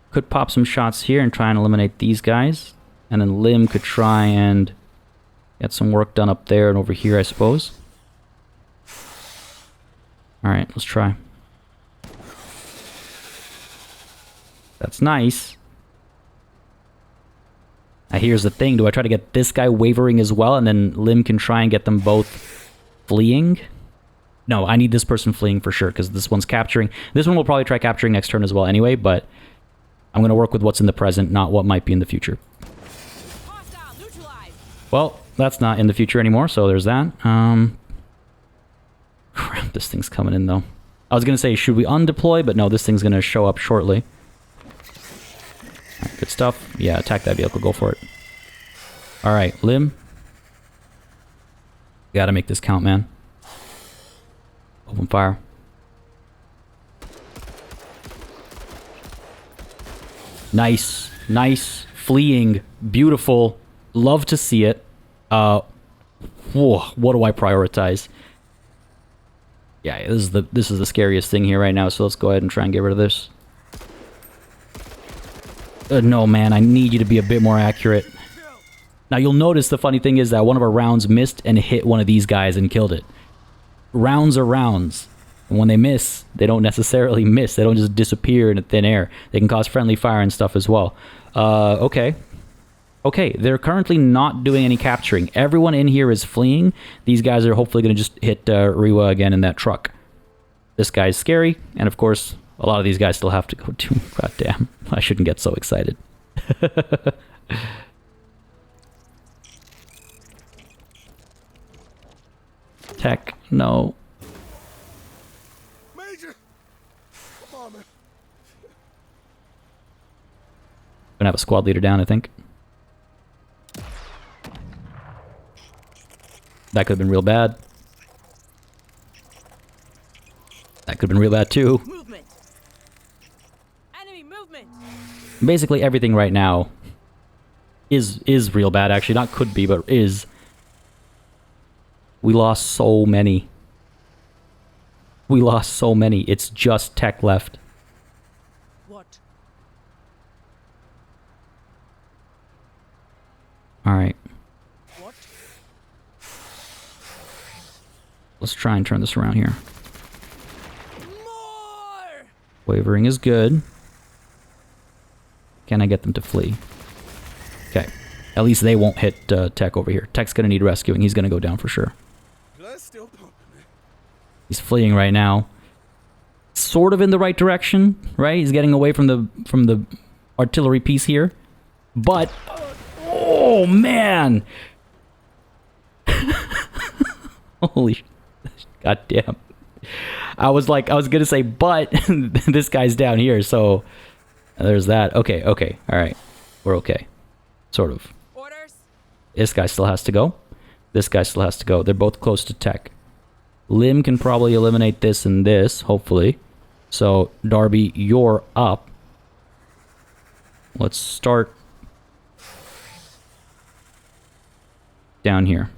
Could pop some shots here and try and eliminate these guys. And then Lim could try and get some work done up there and over here, I suppose. Alright, let's try. That's nice. Now here's the thing. Do I try to get this guy wavering as well, and then Lim can try and get them both fleeing? No, I need this person fleeing for sure, because this one's capturing. This one will probably try capturing next turn as well anyway, but I'm going to work with what's in the present, not what might be in the future. Hostile neutralized. Well, that's not in the future anymore, so there's that. Crap, this thing's coming in, though. I was going to say, should we undeploy? But no, this thing's going to show up shortly. Alright, good stuff. Yeah, attack that vehicle. Go for it. Alright, Lim. Gotta make this count, man. Open fire. Nice. Nice. Fleeing. Beautiful. Love to see it. Whoa, what do I prioritize? Yeah, this is the scariest thing here right now, so let's go ahead and try and get rid of this. No, man, I need you to be a bit more accurate. Now, you'll notice the funny thing is that one of our rounds missed and hit one of these guys and killed it. Rounds are rounds. And when they miss, they don't necessarily miss. They don't just disappear into thin air. They can cause friendly fire and stuff as well. Okay. Okay, they're currently not doing any capturing. Everyone in here is fleeing. These guys are hopefully going to just hit Riwa again in that truck. This guy's scary. And of course, a lot of these guys still have to go too. God damn. I shouldn't get so excited. Tech, no. Major! Come on, man. Gonna have a squad leader down, I think. That could have been real bad. That could have been real bad too. Movement. Enemy movement. Basically everything right now is real bad, actually. Not could be, but is. We lost so many. We lost so many. It's just tech left. What? Alright. What? Let's try and turn this around here. More! Wavering is good. Can I get them to flee? Okay. At least they won't hit Tech over here. Tech's gonna need rescuing. He's gonna go down for sure. Blood's still pumping, man. He's fleeing right now. Sort of in the right direction, right? He's getting away from the artillery piece here. But oh man! Holy goddamn. I was gonna say but this guy's down here, so there's that. Okay, okay, alright. We're okay. Sort of. Orders? This guy still has to go. This guy still has to go. They're both close to Tech. Lim can probably eliminate this and this, hopefully. So, Darby, you're up. Let's start down here.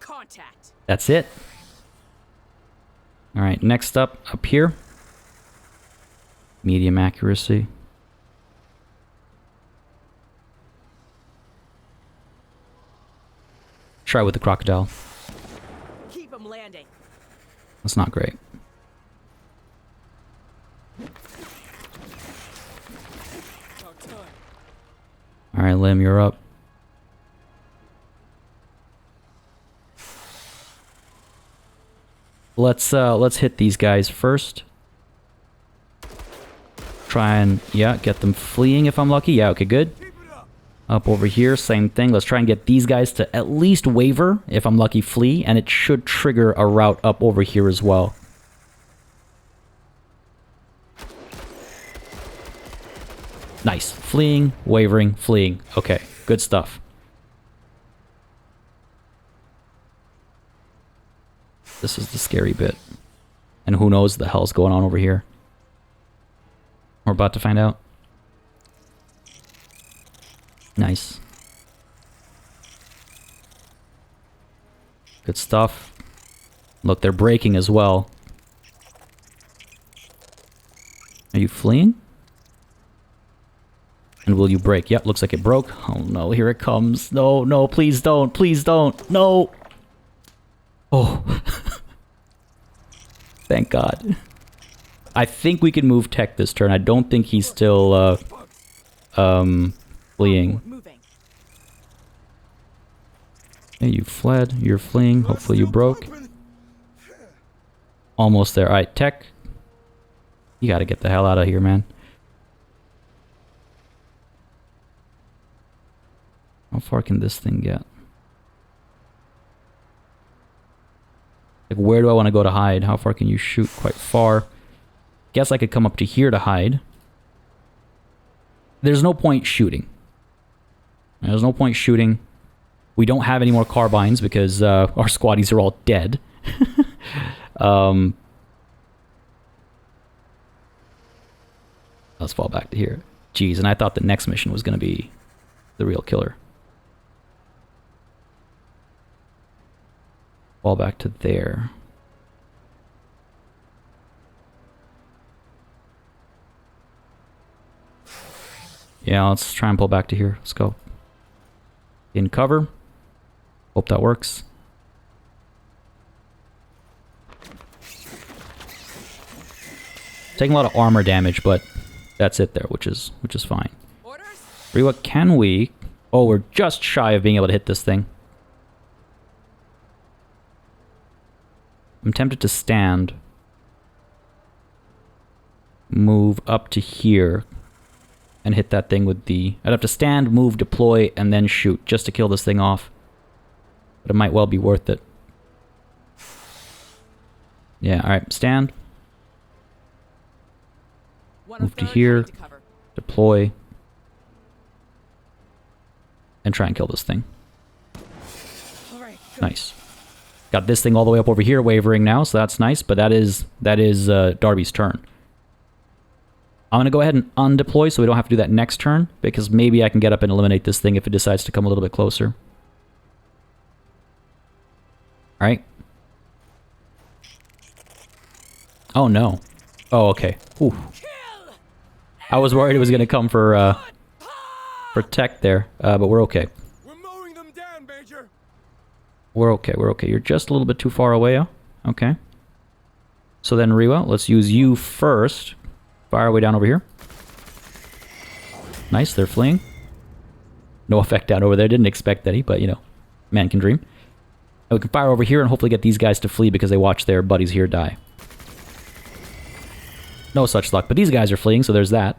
Contact. That's it. Alright, next up here. Medium accuracy. Try with the crocodile. Keep him landing. That's not great. Alright, Lim, you're up. Let's hit these guys first. Try and, yeah, get them fleeing if I'm lucky. Yeah, okay, good. Up over here, same thing. Let's try and get these guys to at least waver, if I'm lucky, flee, and it should trigger a route up over here as well. Nice. Fleeing, wavering, fleeing. Okay, good stuff. This is the scary bit. And who knows the hell's going on over here. We're about to find out. Nice. Good stuff. Look, they're breaking as well. Are you fleeing? And will you break? Yep, looks like it broke. Oh no, here it comes. No, no, please don't. Please don't. No. Oh. Thank God. I think we can move Tech this turn. I don't think he's still, fleeing. Hey, you fled. You're fleeing. Hopefully you broke. Almost there. Alright, Tech. You gotta get the hell out of here, man. How far can this thing get? Like, where do I want to go to hide? How far can you shoot? Quite far. Guess I could come up to here to hide. There's no point shooting. There's no point shooting. We don't have any more carbines because our squaddies are all dead. Let's fall back to here. Jeez, and I thought the next mission was going to be the real killer. Fall back to there. Yeah, let's try and pull back to here. Let's go. In cover. Hope that works. Taking a lot of armor damage, but that's it there, which is fine. Orders? What can we? Oh, we're just shy of being able to hit this thing. I'm tempted to stand. Move up to here. And hit that thing with the... I'd have to stand, move, deploy, and then shoot, just to kill this thing off. But it might well be worth it. Yeah, alright, stand. Move to here. Deploy. And try and kill this thing. Nice. Got this thing all the way up over here wavering now, so that's nice, but that is Darby's turn. I'm going to go ahead and undeploy so we don't have to do that next turn, because maybe I can get up and eliminate this thing if it decides to come a little bit closer. Alright. Oh no. Oh, okay. Ooh. I was worried it was going to come for tech there, but we're okay. We're mowing them down, Major. We're okay, we're okay. You're just a little bit too far away, huh? Okay. So then, Rewa, let's use you first. Fire our way down over here. Nice, they're fleeing. No effect down over there. Didn't expect any, but, you know, man can dream. And we can fire over here and hopefully get these guys to flee because they watch their buddies here die. No such luck, but these guys are fleeing, so there's that.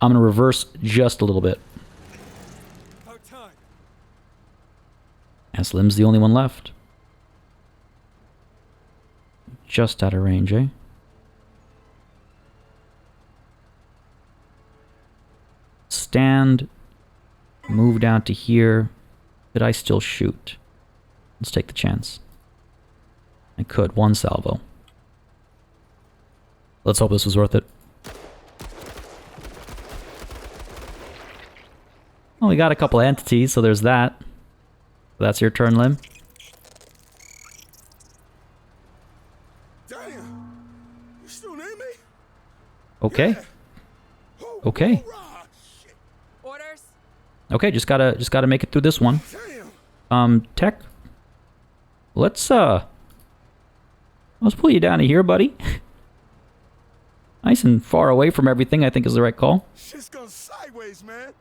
I'm going to reverse just a little bit. And Slim's the only one left. Just out of range, eh? Stand. Move down to here. Could I still shoot? Let's take the chance. I could. One salvo. Let's hope this was worth it. Well, we got a couple entities, so there's that. That's your turn, Lim. Damn. You still need me? Okay. Yeah. Okay. Hurrah. Shit. Orders? Okay, just gotta make it through this one. Damn. Tech. Let's pull you down to here, buddy. Nice and far away from everything, I think is the right call. Shit's gone sideways, man.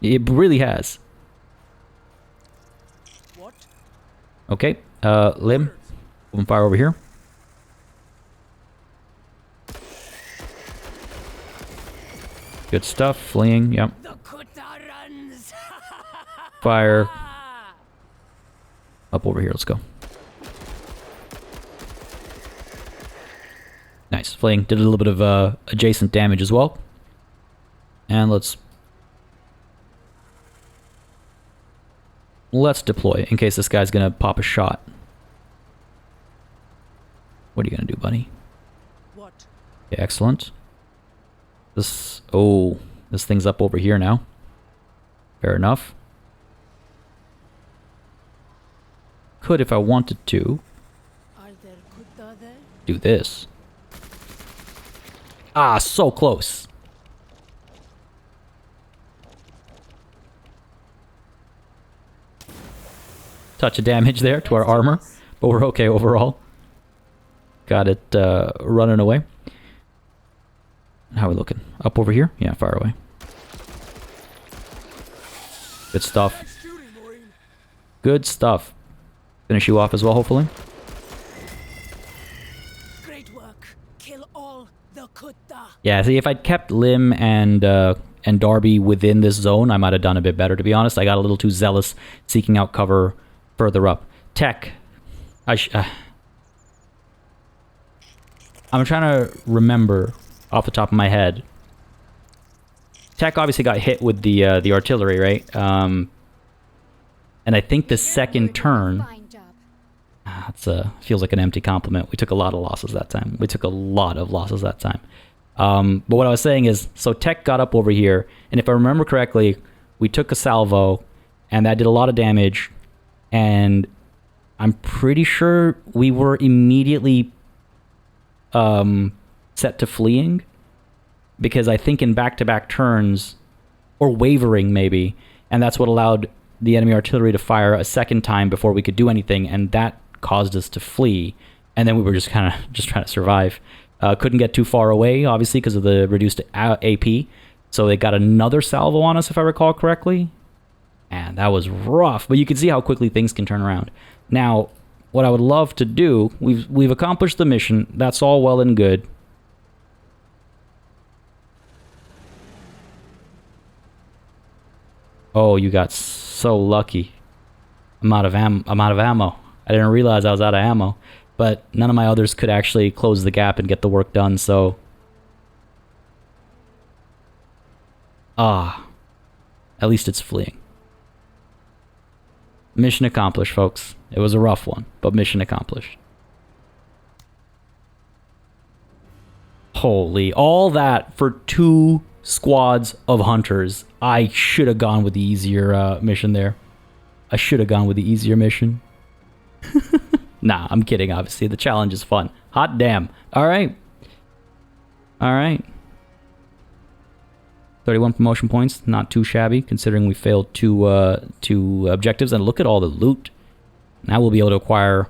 It really has. What? Okay, Lim. Open fire over here. Good stuff. Fleeing, yep. The Kutta runs. Fire. Up over here, let's go. Nice. Fleeing. Did a little bit of adjacent damage as well. And let's deploy in case this guy's gonna pop a shot. What are you gonna do, buddy? What? Okay, excellent. This thing's up over here now. Fair enough. Could, if I wanted to, Are there Kutta there? do this. Ah, so close. Touch of damage there to our armor, but we're okay overall. Got it running away. How are we looking? Up over here? Yeah, fire away. Good stuff. Good stuff. Finish you off as well, hopefully. Great work. Kill all the Kutta. Yeah, see, if I'd kept Lim and Darby within this zone, I might have done a bit better, to be honest. I got a little too zealous seeking out cover further up. Tech. I'm trying to remember off the top of my head. Tech obviously got hit with the artillery, right? And I think the second turn... Fine job. Feels like an empty compliment. We took a lot of losses that time. But what I was saying is, so tech got up over here, and if I remember correctly, we took a salvo, and that did a lot of damage, and I'm pretty sure we were immediately set to fleeing, because I think in back-to-back turns, or wavering maybe, and that's what allowed the enemy artillery to fire a second time before we could do anything, and that caused us to flee, and then we were just kind of just trying to survive. Couldn't get too far away, obviously, because of the reduced AP, so they got another salvo on us, if I recall correctly, and that was rough, but you can see how quickly things can turn around. Now, what I would love to do, we've accomplished the mission, that's all well and good. Oh, you got so lucky. I'm out of ammo. I didn't realize I was out of ammo. But none of my others could actually close the gap and get the work done, so... at least it's fleeing. Mission accomplished, folks. It was a rough one, but mission accomplished. Holy, all that for 2 squads of hunters. I should have gone with the easier mission there. Nah, I'm kidding, obviously. The challenge is fun. Hot damn. Alright. 31 promotion points. Not too shabby, considering we failed two objectives. And look at all the loot. Now we'll be able to acquire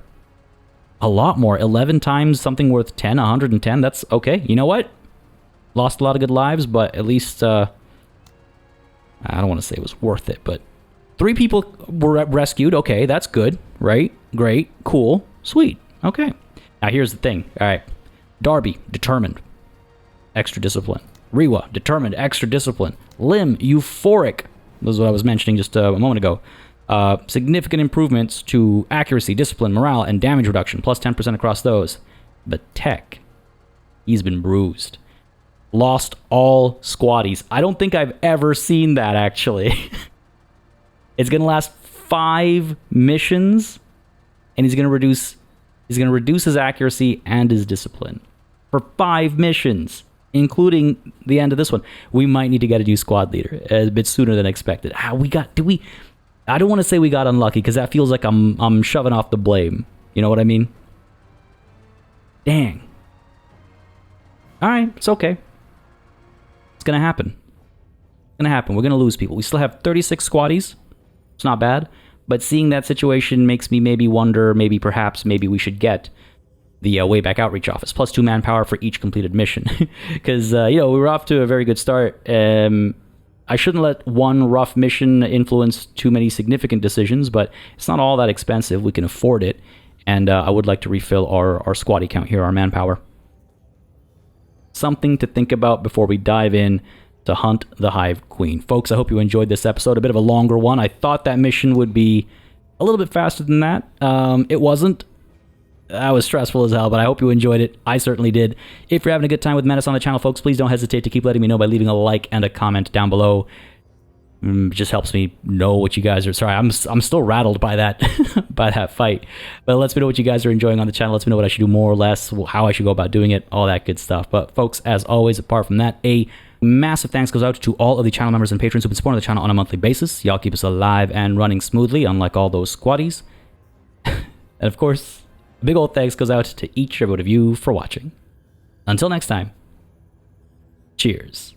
a lot more. 11 times something worth 10, 110. That's okay. You know what? Lost a lot of good lives, but at least... I don't want to say it was worth it, but... 3 people were rescued. Okay, that's good, right? Great, cool, sweet. Okay. Now here's the thing. All right. Darby, determined. Extra discipline. Rewa, determined. Extra discipline. Lim, euphoric. This is what I was mentioning just a moment ago. Significant improvements to accuracy, discipline, morale, and damage reduction. Plus 10% across those. But Tech, he's been bruised. Lost all squaddies. I don't think I've ever seen that, actually. It's going to last 5 missions, and he's going to reduce his accuracy and his discipline for 5 missions, including the end of this one. We might need to get a new squad leader a bit sooner than expected. I don't want to say we got unlucky, because that feels like I'm shoving off the blame. You know what I mean? Dang. All right, it's okay. It's going to happen. We're going to lose people. We still have 36 squaddies. It's not bad, but seeing that situation makes me maybe wonder, maybe we should get the Wayback Outreach Office, plus 2 manpower for each completed mission. Because, we were off to a very good start. I shouldn't let one rough mission influence too many significant decisions, but it's not all that expensive. We can afford it, and I would like to refill our squaddy count here, our manpower. Something to think about before we dive in to hunt the Hive Queen. Folks, I hope you enjoyed this episode. A bit of a longer one. I thought that mission would be a little bit faster than that. It wasn't. That was stressful as hell, but I hope you enjoyed it. I certainly did. If you're having a good time with Menace on the channel, folks, please don't hesitate to keep letting me know by leaving a like and a comment down below. It just helps me know what you guys are... Sorry, I'm still rattled by that by that fight. But lets me know what you guys are enjoying on the channel. Lets me know what I should do more or less, how I should go about doing it, all that good stuff. But folks, as always, apart from that, a massive thanks goes out to all of the channel members and patrons who've been supporting the channel on a monthly basis. Y'all keep us alive and running smoothly, unlike all those squaddies. And of course, a big old thanks goes out to each and every one of you for watching. Until next time, cheers.